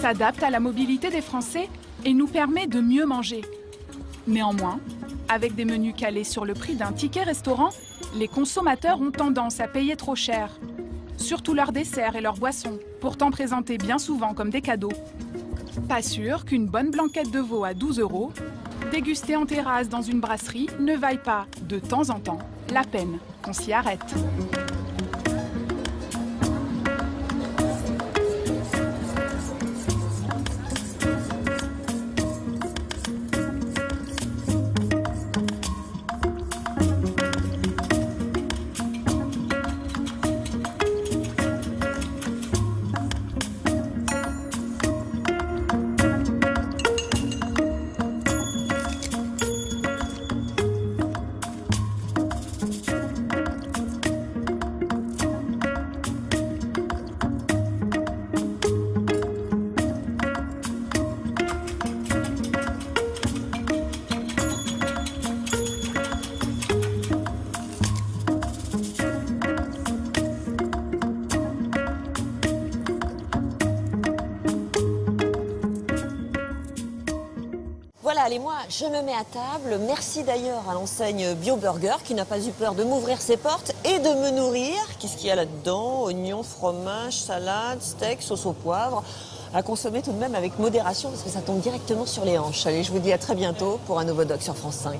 s'adapte à la mobilité des Français et nous permet de mieux manger. Néanmoins, avec des menus calés sur le prix d'un ticket restaurant, les consommateurs ont tendance à payer trop cher. Surtout leurs desserts et leurs boissons, pourtant présentés bien souvent comme des cadeaux. Pas sûr qu'une bonne blanquette de veau à 12 € dégustée en terrasse dans une brasserie ne vaille pas, de temps en temps, la peine qu'on s'y arrête. Voilà, allez, moi, je me mets à table. Merci d'ailleurs à l'enseigne Bio Burger qui n'a pas eu peur de m'ouvrir ses portes et de me nourrir. Qu'est-ce qu'il y a là-dedans? Oignons, fromage, salade, steak, sauce au poivre. À consommer tout de même avec modération parce que ça tombe directement sur les hanches. Allez, je vous dis à très bientôt pour un nouveau doc sur France 5.